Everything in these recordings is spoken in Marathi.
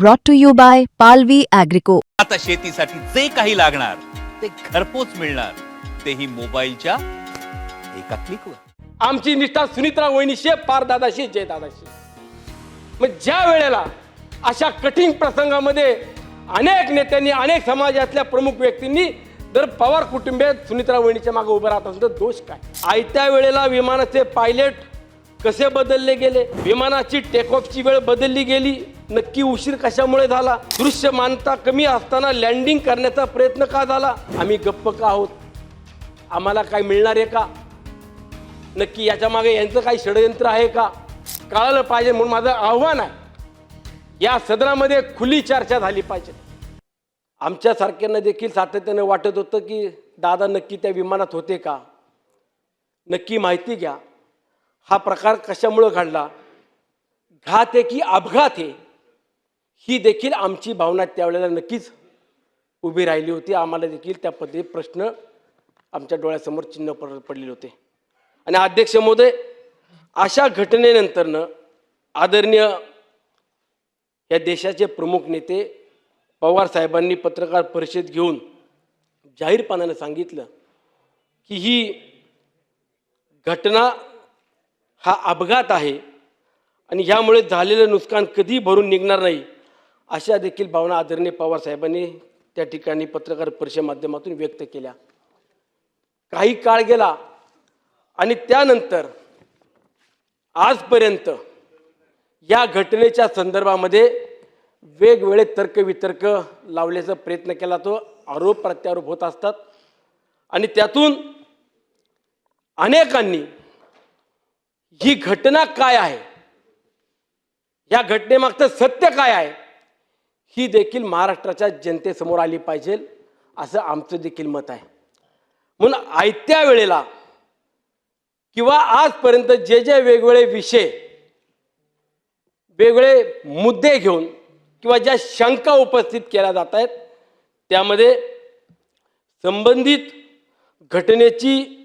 brought to you by Palvi Agrico. आता शेतीसाठी जे काही लागणार ते घरपोच मिळणार, तेही मोबाईलच्या एका क्लिकवर. आमची निष्ठा सुनित्रा वहिनीशी, पार दादाशी, जय दादाशी. मग ज्या वेळेला अशा कठीण प्रसंगामध्ये अनेक नेत्यांनी, अनेक समाजातल्या प्रमुख व्यक्तींनी जर पवार कुटुंबियात सुनित्रा वहिनीच्या मागे उभं राहत असेल तर दोष काय? आयत्या वेळेला विमानाचे पायलट कसे बदलले गेले, विमानाची टेक ऑफची वेळ बदलली गेली, नक्की उशीर कशामुळे झाला, दृश्यमानता कमी असताना लँडिंग करण्याचा प्रयत्न का झाला, आम्ही गप्प का आहोत, आम्हाला काय मिळणार आहे का, नक्की याच्या मागे यांचं काही षडयंत्र आहे का, कळालं पाहिजे. म्हणून माझं आव्हान आहे, या सदनामध्ये खुली चर्चा झाली पाहिजे. आमच्यासारख्यांना देखील सातत्यानं वाटत होतं की दादा नक्की त्या विमानात होते का, नक्की माहिती घ्या, हा प्रकार कशामुळे घडला, घात आहे की अपघात आहे, ही देखील आमची भावना त्यावेळेला नक्कीच उभी राहिली होती. आम्हाला देखील त्या पद्धती प्रश्न आमच्या डोळ्यासमोर चिन्ह पडलेले होते. आणि अध्यक्ष महोदय, अशा घटनेनंतरनं आदरणीय या देशाचे प्रमुख नेते पवार साहेबांनी पत्रकार परिषद घेऊन जाहीरपणाने सांगितलं की ही घटना हा अपघात आहे आणि ह्यामुळे झालेलं नुकसान कधी भरून निघणार नाही, अशा देखील भावना आदरणीय पवार साहेबांनी त्या ठिकाणी पत्रकार परिषदेच्या माध्यमातून व्यक्त केल्या. काही काळ गेला आणि त्यानंतर आजपर्यंत या घटनेच्या संदर्भामध्ये वेगवेगळे तर्कवितर्क लावण्याचा प्रयत्न केला, तो आरोप प्रत्यारोप होत असतात आणि त्यातून अनेकांनी ही घटना काय आहे, या घटनेमागचं सत्य काय आहे, ही देखील महाराष्ट्राच्या जनतेसमोर आली पाहिजे, असं आमचं देखील मत आहे. म्हणून आयत्या वेळेला किंवा आजपर्यंत जे जे वेगवेगळे विषय, वेगवेगळे मुद्दे घेऊन किंवा ज्या शंका उपस्थित केल्या जात आहेत, त्यामध्ये संबंधित घटनेची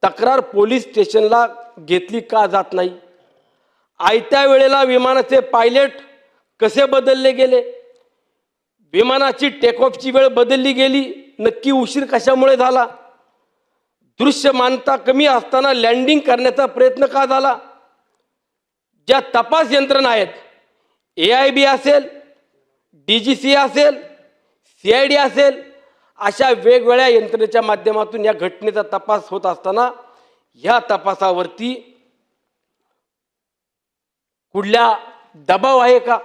तक्रार पोलीस स्टेशनला घेतली का जात नाही, आयत्या वेळेला विमानाचे पायलट कसे बदलले गेले, विमानाची टेक ऑफची वेळ बदलली गेली, नक्की उशीर कशामुळे झाला, दृश्यमानता कमी असताना लँडिंग करण्याचा प्रयत्न का झाला, ज्या तपास यंत्रणा आहेत, AIB असेल, DGC असेल, CID असेल, अशा वेगवेगळ्या यंत्रणेच्या माध्यमातून या घटनेचा तपास होत असताना ह्या तपासावरती कुठला दबाव आहे का,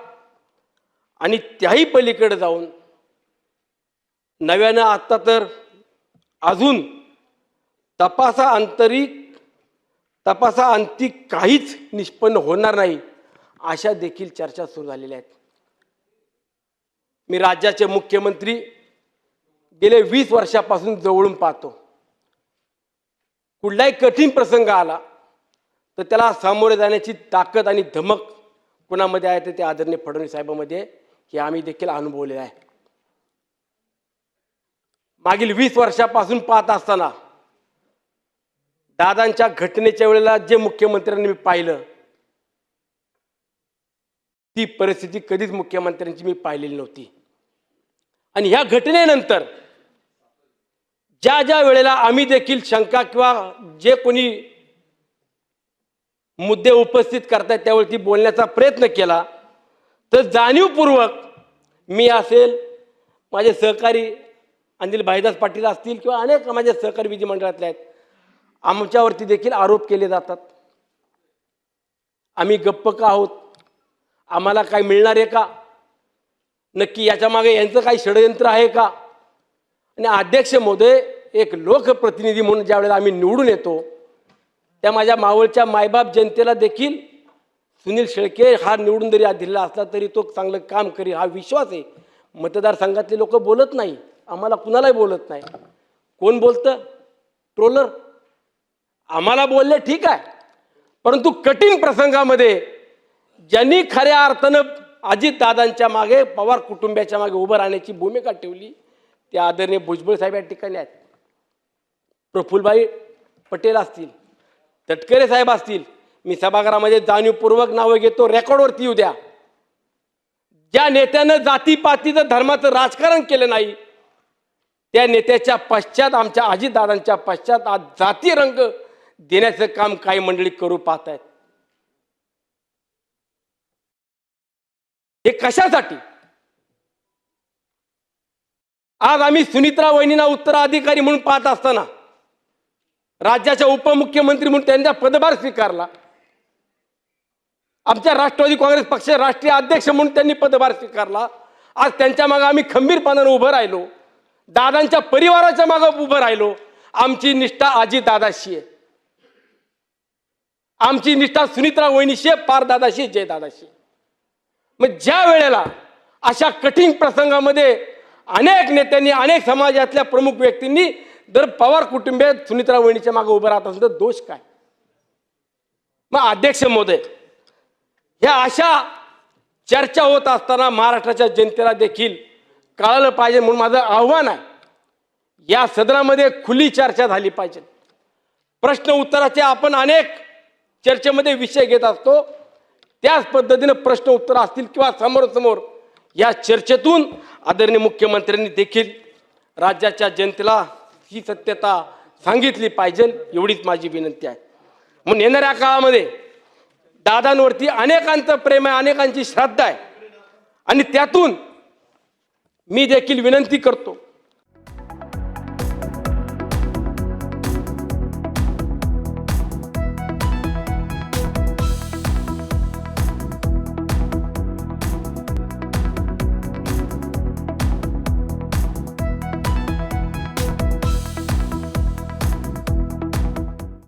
आणि त्याही पलीकडे जाऊन नव्यानं आता तर अजून तपासाअंती काहीच निष्पन्न होणार नाही, अशा देखील चर्चा सुरू झालेल्या आहेत. मी राज्याचे मुख्यमंत्री गेले 20 वर्षापासून जवळून पाहतो. कुठलाही कठीण प्रसंग आला तर त्याला सामोरे जाण्याची ताकद आणि धमक कुणामध्ये आहे, तर ते आदरणीय फडणवीस साहेबांमध्ये, हे आम्ही देखील अनुभवलेलं आहे. मागील 20 वर्षापासून पाहत असताना दादांच्या घटनेच्या वेळेला जे मुख्यमंत्र्यांनी मी पाहिलं, ती परिस्थिती कधीच मुख्यमंत्र्यांची मी पाहिलेली नव्हती. आणि ह्या घटनेनंतर ज्या ज्या वेळेला आम्ही देखील शंका किंवा जे कोणी मुद्दे उपस्थित करतायत त्यावरती बोलण्याचा प्रयत्न केला, तर जाणीवपूर्वक मी असेल, माझे सहकारी अनिल भाईदास पाटील असतील किंवा अनेक माझे सहकारी विधिमंडळातले आहेत, आमच्यावरती देखील आरोप केले जातात. आम्ही गप्प का आहोत, आम्हाला काय मिळणार आहे का, नक्की याच्या मागे यांचं काही षडयंत्र आहे का. आणि अध्यक्ष महोदय, एक लोकप्रतिनिधी म्हणून ज्या वेळेला आम्ही निवडून येतो, त्या माझ्या मावळच्या मायबाप जनतेला देखील सुनील शेळके हा निवडून जरी दिलेला असला तरी तो चांगलं काम करेल हा विश्वास आहे. मतदारसंघातले लोक बोलत नाही, आम्हाला कुणालाही बोलत नाही. कोण बोलतं? ट्रोलर. आम्हाला बोलले ठीक आहे, परंतु कठीण प्रसंगामध्ये ज्यांनी खऱ्या अर्थानं अजितदादांच्या मागे, पवार कुटुंबियाच्या मागे उभं राहण्याची भूमिका ठेवली, ते आदरणीय भुजबळ साहेब या ठिकाणी आहेत, प्रफुल्लभाई पटेल असतील, तटकरे साहेब असतील. मी सभागृहामध्ये जाणीवपूर्वक नावं घेतो, रेकॉर्डवरती येऊ द्या. ज्या नेत्यानं जातीपातीचं धर्माचं राजकारण केलं नाही त्या नेत्याच्या पश्चात आमच्या अजितदादांच्या पश्चात आज जाती रंग देण्याचं काम काही मंडळी करू पाहत आहेत. हे कशासाठी? आज आम्ही सुनित्रा वहिनींना उत्तराधिकारी म्हणून पाहत असताना राज्याच्या उपमुख्यमंत्री म्हणून त्यांचा पदभार स्वीकारला. आमच्या राष्ट्रवादी काँग्रेस पक्षाचे राष्ट्रीय अध्यक्ष म्हणून त्यांनी पदभार स्वीकारला. आज त्यांच्या मागे आम्ही खंबीरपणाने उभं राहिलो. दादांच्या परिवाराच्या मागे उभं राहिलो. आमची निष्ठा अजितदादाशी आहे. आमची निष्ठा सुनित्रा वहिनीशी आहे, पारदादाशी, जयदादाशी. मग ज्या वेळेला अशा कठीण प्रसंगामध्ये अनेक नेत्यांनी अनेक समाजातल्या प्रमुख व्यक्तींनी जर पवार कुटुंबियात सुनित्रा वहिनीच्या मागे उभं राहत असेल तर दोष काय? मग अध्यक्ष महोदय, ह्या अशा चर्चा होत असताना महाराष्ट्राच्या जनतेला देखील कळालं पाहिजे म्हणून माझं आव्हान आहे, या सदनामध्ये खुली चर्चा झाली पाहिजे. प्रश्न उत्तराचे आपण अनेक चर्चेमध्ये विषय घेत असतो, त्याच पद्धतीने प्रश्न उत्तर असतील किंवा समोरासमोर या चर्चेतून आदरणीय मुख्यमंत्र्यांनी देखील राज्याच्या जनतेला ही सत्यता सांगितली पाहिजे, एवढीच माझी विनंती आहे. म्हणून येणाऱ्या काळामध्ये दादांवरती अनेकांचं प्रेम आहे, अनेकांची श्रद्धा आहे आणि त्यातून मी देखील विनंती करतो